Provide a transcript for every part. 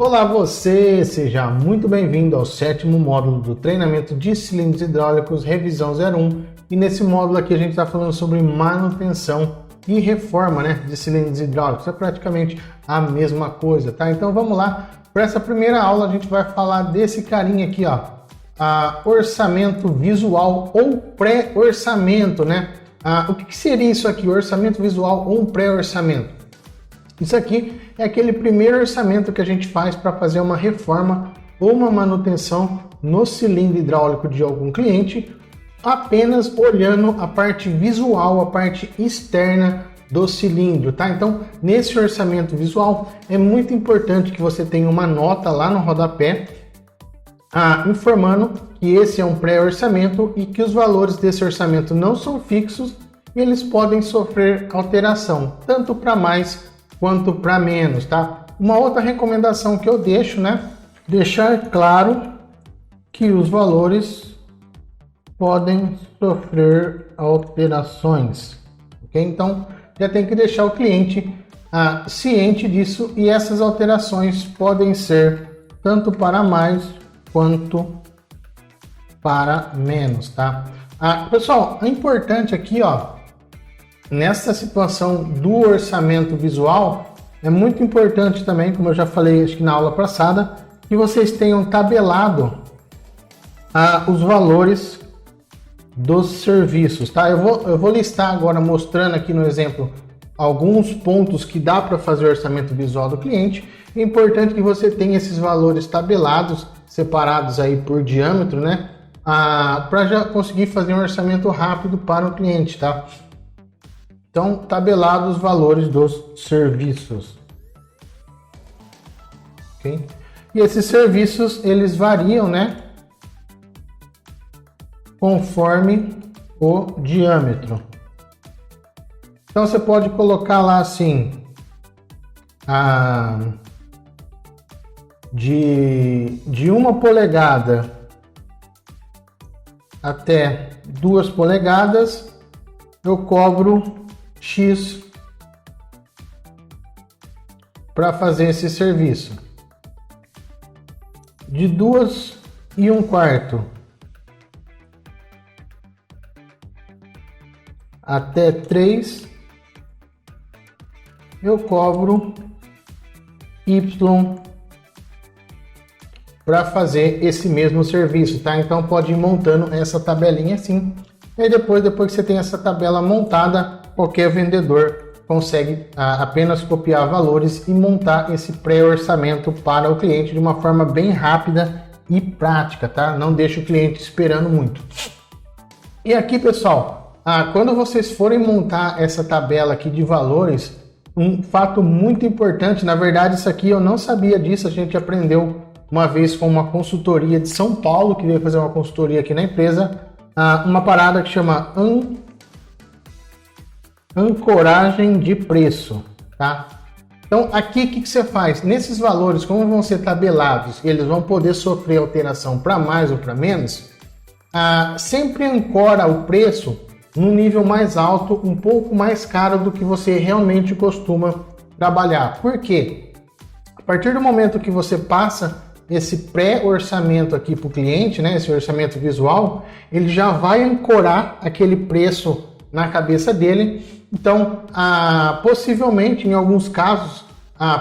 Olá você, seja muito bem-vindo ao 7º módulo do treinamento de cilindros hidráulicos, revisão 01. E nesse módulo aqui a gente está falando sobre manutenção e reforma, de cilindros hidráulicos. É praticamente a mesma coisa, tá? Então vamos lá. Para essa primeira aula a gente vai falar desse carinha aqui, ó, orçamento visual ou pré-orçamento, o que seria isso aqui, orçamento visual ou um pré-orçamento? Isso aqui é aquele primeiro orçamento que a gente faz para fazer uma reforma ou uma manutenção no cilindro hidráulico de algum cliente, apenas olhando a parte visual, a parte externa do cilindro, tá? Então, nesse orçamento visual, é muito importante que você tenha uma nota lá no rodapé, informando que esse é um pré-orçamento e que os valores desse orçamento não são fixos e eles podem sofrer alteração, tanto para mais quanto para menos, tá? Uma outra recomendação que eu deixo, deixar claro que os valores podem sofrer alterações, ok? Então, já tem que deixar o cliente ciente disso e essas alterações podem ser tanto para mais quanto para menos, tá? Pessoal, é importante aqui, nessa situação do orçamento visual, é muito importante também, como eu já falei acho que na aula passada, que vocês tenham tabelado os valores dos serviços, tá? Eu vou listar agora, mostrando aqui no exemplo, alguns pontos que dá para fazer o orçamento visual do cliente. É importante que você tenha esses valores tabelados, separados aí por diâmetro, para já conseguir fazer um orçamento rápido para o cliente, tá? Então, tabelados os valores dos serviços. Ok? E esses serviços, eles variam, conforme o diâmetro. Então, você pode colocar lá assim, de 1 polegada até 2 polegadas, eu cobro X para fazer esse serviço. De 2 1/4 até 3, eu cobro Y para fazer esse mesmo serviço, tá? Então pode ir montando essa tabelinha assim. E depois que você tem essa tabela montada, qualquer vendedor consegue apenas copiar valores e montar esse pré-orçamento para o cliente de uma forma bem rápida e prática, tá? Não deixa o cliente esperando muito. E aqui, pessoal, quando vocês forem montar essa tabela aqui de valores, um fato muito importante, na verdade isso aqui eu não sabia disso, a gente aprendeu uma vez com uma consultoria de São Paulo, que veio fazer uma consultoria aqui na empresa, uma parada que chama ancoragem de preço, tá? Então aqui o que você faz? Nesses valores, como vão ser tabelados, eles vão poder sofrer alteração para mais ou para menos, sempre ancora o preço num nível mais alto, um pouco mais caro do que você realmente costuma trabalhar. Por quê? A partir do momento que você passa esse pré-orçamento aqui para o cliente, esse orçamento visual, ele já vai ancorar aquele preço na cabeça dele. Então, possivelmente, em alguns casos,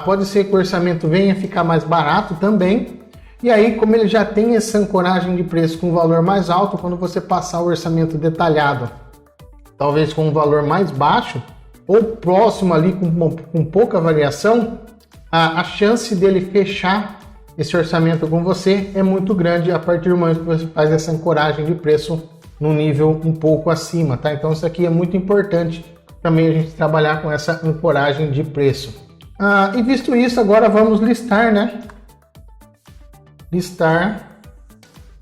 pode ser que o orçamento venha ficar mais barato também. E aí, como ele já tem essa ancoragem de preço com um valor mais alto, quando você passar o orçamento detalhado, talvez com um valor mais baixo, ou próximo ali com pouca variação, a chance dele fechar esse orçamento com você é muito grande a partir do momento que você faz essa ancoragem de preço no nível um pouco acima, tá? Então isso aqui é muito importante também a gente trabalhar com essa ancoragem de preço. E visto isso, agora vamos listar, listar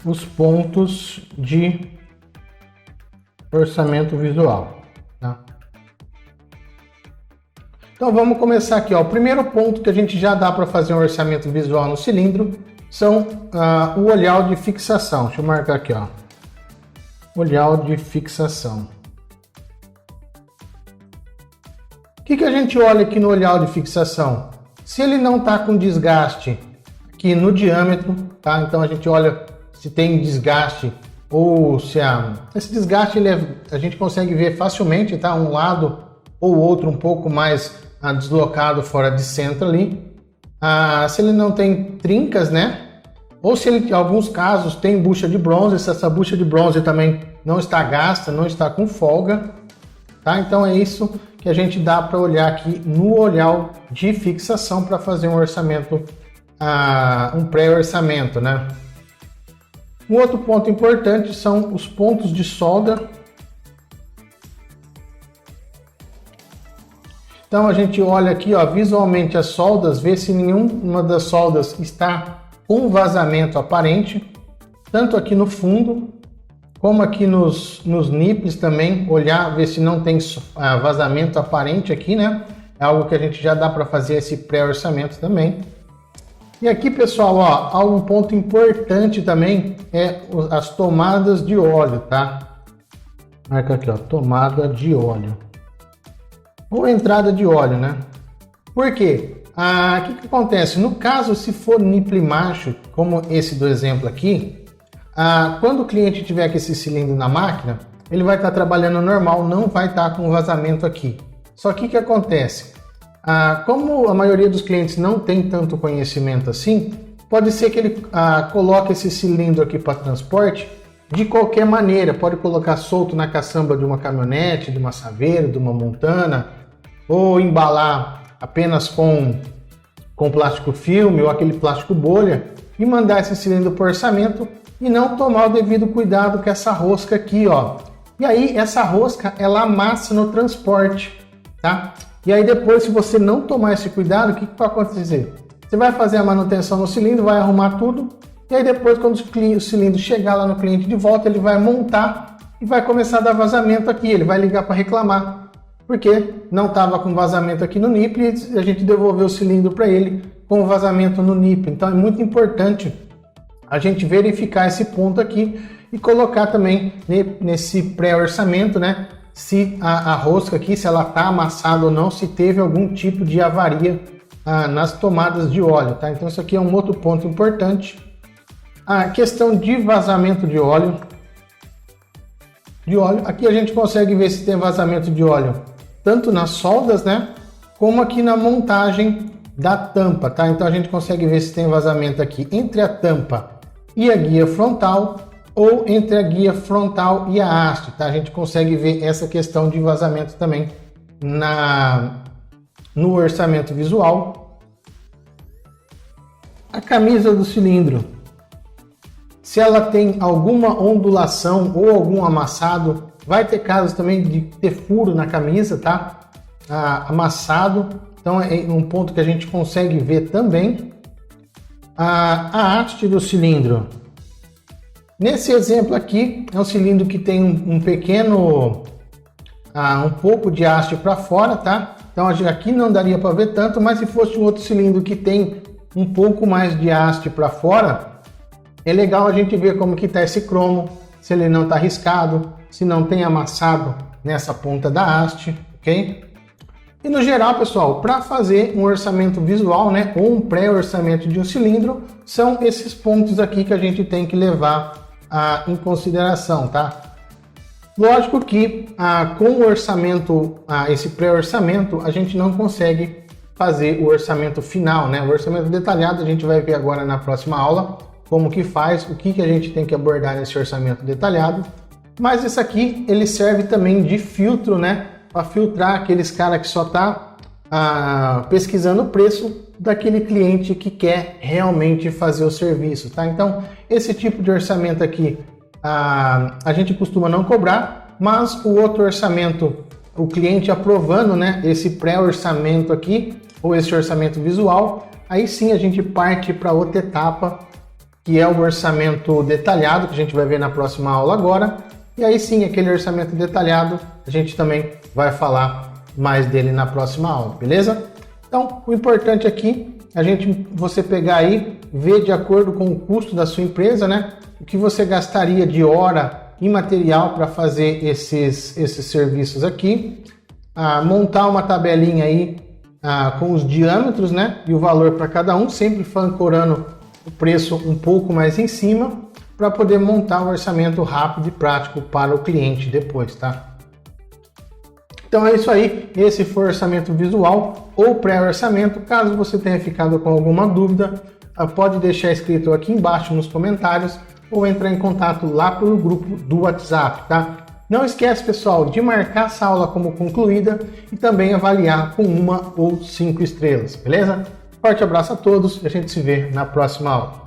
os pontos de orçamento visual, tá? Então vamos começar aqui, O primeiro ponto que a gente já dá para fazer um orçamento visual no cilindro são o olhar de fixação. Deixa eu marcar aqui, olhar de fixação. O que a gente olha aqui no olhar de fixação? Se ele não está com desgaste aqui no diâmetro, tá? Então a gente olha se tem desgaste ou se esse desgaste a gente consegue ver facilmente, tá? Um lado ou outro um pouco mais deslocado fora de centro ali. Se ele não tem trincas, né? Ou se ele, em alguns casos, tem bucha de bronze, se essa bucha de bronze também não está gasta, não está com folga, tá? Então é isso que a gente dá para olhar aqui no olhar de fixação para fazer um orçamento, um pré-orçamento, né? Um outro ponto importante são os pontos de solda. Então a gente olha aqui, ó, visualmente as soldas, vê se nenhuma das soldas está com vazamento aparente, tanto aqui no fundo, como aqui nos nipples também, olhar, ver se não tem vazamento aparente aqui, né? É algo que a gente já dá para fazer esse pré-orçamento também. E aqui, pessoal, ó, um ponto importante também é as tomadas de óleo, tá? Marca aqui, ó, tomada de óleo. Ou entrada de óleo, né? Por quê? O que acontece? No caso, se for nipple macho, como esse do exemplo aqui, quando o cliente tiver com esse cilindro na máquina, ele vai estar trabalhando normal, não vai estar com vazamento aqui. Só que o que acontece? Como a maioria dos clientes não tem tanto conhecimento assim, pode ser que ele coloque esse cilindro aqui para transporte de qualquer maneira. Pode colocar solto na caçamba de uma caminhonete, de uma Saveiro, de uma Montana, ou embalar apenas com plástico filme ou aquele plástico bolha e mandar esse cilindro para o orçamento e não tomar o devido cuidado com essa rosca aqui, ó. E aí essa rosca ela amassa no transporte, tá? E aí depois, se você não tomar esse cuidado, o que vai acontecer? Você vai fazer a manutenção no cilindro, vai arrumar tudo, e aí depois, quando o cilindro chegar lá no cliente de volta, ele vai montar e vai começar a dar vazamento aqui, ele vai ligar para reclamar, porque não estava com vazamento aqui no nipple e a gente devolveu o cilindro para ele com vazamento no nipple. Então é muito importante a gente verificar esse ponto aqui e colocar também nesse pré-orçamento, né? Se a rosca aqui, se ela está amassada ou não, se teve algum tipo de avaria nas tomadas de óleo, tá? Então isso aqui é um outro ponto importante. A questão de vazamento de óleo. Aqui a gente consegue ver se tem vazamento de óleo tanto nas soldas, né, como aqui na montagem da tampa, tá? Então a gente consegue ver se tem vazamento aqui entre a tampa e a guia frontal ou entre a guia frontal e a haste, tá? A gente consegue ver essa questão de vazamento também no orçamento visual. A camisa do cilindro, se ela tem alguma ondulação ou algum amassado, vai ter casos também de ter furo na camisa, tá? Amassado, então é um ponto que a gente consegue ver também. A haste do cilindro. Nesse exemplo aqui, é um cilindro que tem um pequeno, um pouco de haste para fora, tá? Então aqui não daria para ver tanto, mas se fosse um outro cilindro que tem um pouco mais de haste para fora, é legal a gente ver como que está esse cromo, se ele não está riscado, se não tem amassado nessa ponta da haste, ok? E no geral, pessoal, para fazer um orçamento visual, né, ou um pré-orçamento de um cilindro, são esses pontos aqui que a gente tem que levar em consideração, tá? Lógico que com o orçamento, esse pré-orçamento, a gente não consegue fazer o orçamento final, né? O orçamento detalhado a gente vai ver agora na próxima aula, como que faz, o que a gente tem que abordar nesse orçamento detalhado. Mas esse aqui, ele serve também de filtro, né? Para filtrar aqueles caras que só tá pesquisando o preço daquele cliente que quer realmente fazer o serviço, tá? Então, esse tipo de orçamento aqui, a gente costuma não cobrar, mas o outro orçamento, o cliente aprovando, né? Esse pré-orçamento aqui, ou esse orçamento visual, aí sim a gente parte para outra etapa, que é o orçamento detalhado, que a gente vai ver na próxima aula agora. E aí sim, aquele orçamento detalhado, a gente também vai falar mais dele na próxima aula, beleza? Então, o importante aqui é você pegar aí, ver de acordo com o custo da sua empresa, né? O que você gastaria de hora e material para fazer esses serviços aqui. Montar uma tabelinha aí com os diâmetros, né? E o valor para cada um, sempre ancorando o preço um pouco mais em cima para poder montar um orçamento rápido e prático para o cliente depois, tá? Então é isso aí, esse foi o orçamento visual ou pré-orçamento. Caso você tenha ficado com alguma dúvida, pode deixar escrito aqui embaixo nos comentários ou entrar em contato lá pelo grupo do WhatsApp, tá? Não esquece, pessoal, de marcar essa aula como concluída e também avaliar com 1 ou 5 estrelas, beleza? Forte abraço a todos e a gente se vê na próxima aula.